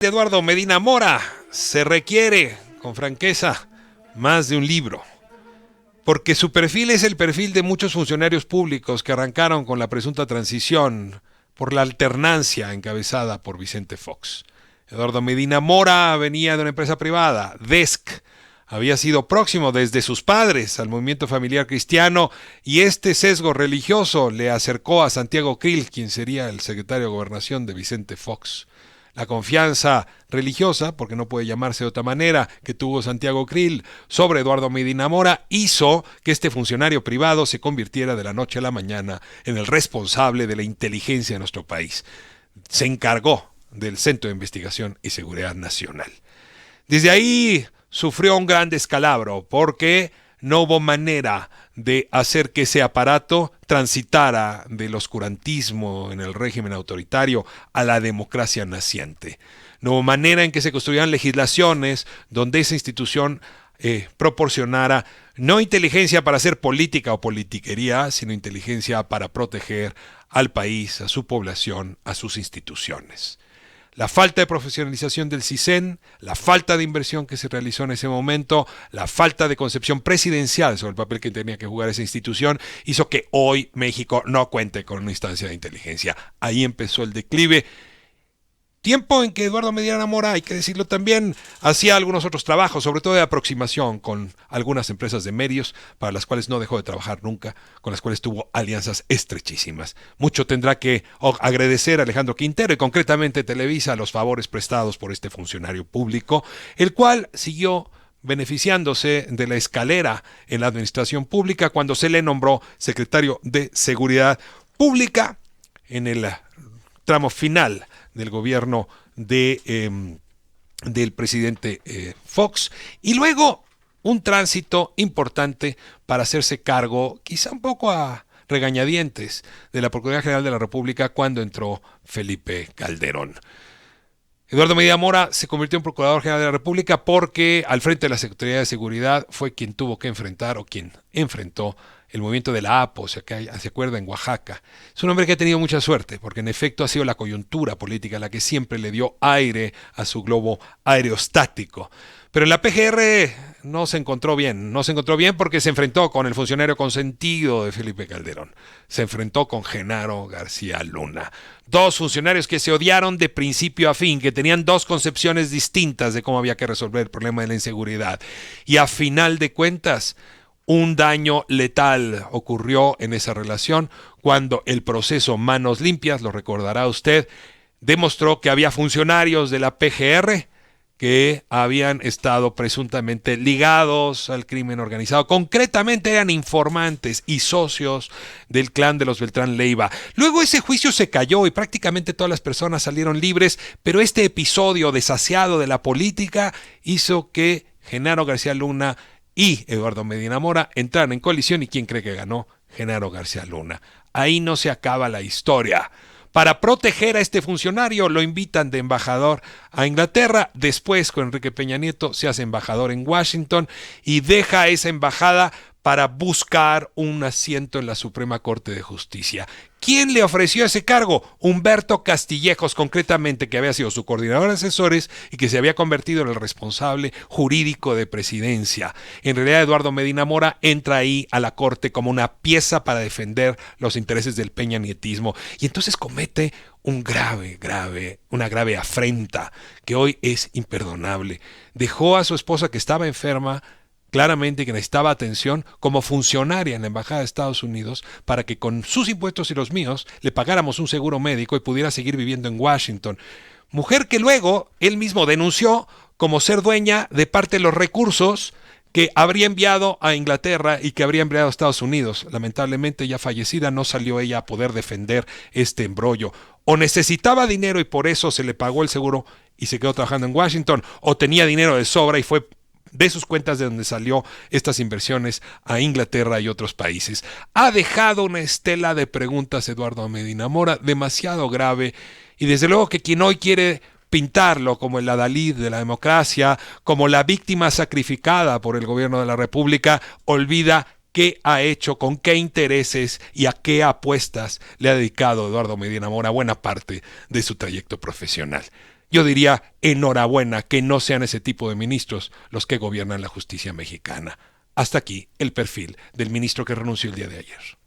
De Eduardo Medina Mora se requiere, con franqueza, más de un libro, porque su perfil es el perfil de muchos funcionarios públicos que arrancaron con la presunta transición por la alternancia encabezada por Vicente Fox. Eduardo Medina Mora venía de una empresa privada, DESC. Había sido próximo desde sus padres al movimiento familiar cristiano y este sesgo religioso le acercó a Santiago Krill, quien sería el secretario de Gobernación de Vicente Fox. La confianza religiosa, porque no puede llamarse de otra manera, que tuvo Santiago Krill sobre Eduardo Medina Mora hizo que este funcionario privado se convirtiera de la noche a la mañana en el responsable de la inteligencia de nuestro país. Se encargó del Centro de Investigación y Seguridad Nacional. Desde ahí sufrió un gran descalabro porque no hubo manera de hacer que ese aparato transitara del oscurantismo en el régimen autoritario a la democracia naciente. No hubo manera en que se construyeran legislaciones donde esa institución proporcionara no inteligencia para hacer política o politiquería, sino inteligencia para proteger al país, a su población, a sus instituciones. La falta de profesionalización del CISEN, la falta de inversión que se realizó en ese momento, la falta de concepción presidencial sobre el papel que tenía que jugar esa institución, hizo que hoy México no cuente con una instancia de inteligencia. Ahí empezó el declive. Tiempo en que Eduardo Medina Mora, hay que decirlo también, hacía algunos otros trabajos, sobre todo de aproximación con algunas empresas de medios, para las cuales no dejó de trabajar nunca, con las cuales tuvo alianzas estrechísimas. Mucho tendrá que agradecer a Alejandro Quintero y concretamente Televisa los favores prestados por este funcionario público, el cual siguió beneficiándose de la escalera en la administración pública cuando se le nombró secretario de Seguridad Pública en el tramo final del gobierno del presidente Fox, y luego un tránsito importante para hacerse cargo, quizá un poco a regañadientes, de la Procuraduría General de la República cuando entró Felipe Calderón. Eduardo Medina Mora se convirtió en Procurador General de la República porque al frente de la Secretaría de Seguridad fue quien tuvo que enfrentar o quien enfrentó el movimiento de la APO, se acuerda, en Oaxaca. Es un hombre que ha tenido mucha suerte, porque en efecto ha sido la coyuntura política la que siempre le dio aire a su globo aerostático. Pero en la PGR no se encontró bien porque se enfrentó con el funcionario consentido de Felipe Calderón. Se enfrentó con Genaro García Luna. Dos funcionarios que se odiaron de principio a fin, que tenían dos concepciones distintas de cómo había que resolver el problema de la inseguridad. Y a final de cuentas, un daño letal ocurrió en esa relación cuando el proceso Manos Limpias, lo recordará usted, demostró que había funcionarios de la PGR que habían estado presuntamente ligados al crimen organizado. Concretamente eran informantes y socios del clan de los Beltrán Leiva. Luego ese juicio se cayó y prácticamente todas las personas salieron libres, pero este episodio desasiado de la política hizo que Genaro García Luna y Eduardo Medina Mora entraron en colisión. ¿Y quién cree que ganó? Genaro García Luna. Ahí no se acaba la historia. Para proteger a este funcionario lo invitan de embajador a Inglaterra. Después, con Enrique Peña Nieto, se hace embajador en Washington y deja esa embajada para buscar un asiento en la Suprema Corte de Justicia. ¿Quién le ofreció ese cargo? Humberto Castillejos, concretamente, que había sido su coordinador de asesores y que se había convertido en el responsable jurídico de presidencia. En realidad, Eduardo Medina Mora entra ahí a la Corte como una pieza para defender los intereses del peñanietismo y entonces comete una grave afrenta que hoy es imperdonable. Dejó a su esposa, que estaba enferma, claramente que necesitaba atención, como funcionaria en la Embajada de Estados Unidos, para que con sus impuestos y los míos le pagáramos un seguro médico y pudiera seguir viviendo en Washington. Mujer que luego él mismo denunció como ser dueña de parte de los recursos que habría enviado a Inglaterra y que habría enviado a Estados Unidos. Lamentablemente, ya fallecida, no salió ella a poder defender este embrollo. O necesitaba dinero y por eso se le pagó el seguro y se quedó trabajando en Washington, o tenía dinero de sobra y fue de sus cuentas de donde salió estas inversiones a Inglaterra y otros países. Ha dejado una estela de preguntas Eduardo Medina Mora demasiado grave, y desde luego que quien hoy quiere pintarlo como el adalid de la democracia, como la víctima sacrificada por el gobierno de la República, olvida qué ha hecho, con qué intereses y a qué apuestas le ha dedicado Eduardo Medina Mora buena parte de su trayecto profesional. Yo diría enhorabuena que no sean ese tipo de ministros los que gobiernan la justicia mexicana. Hasta aquí el perfil del ministro que renunció el día de ayer.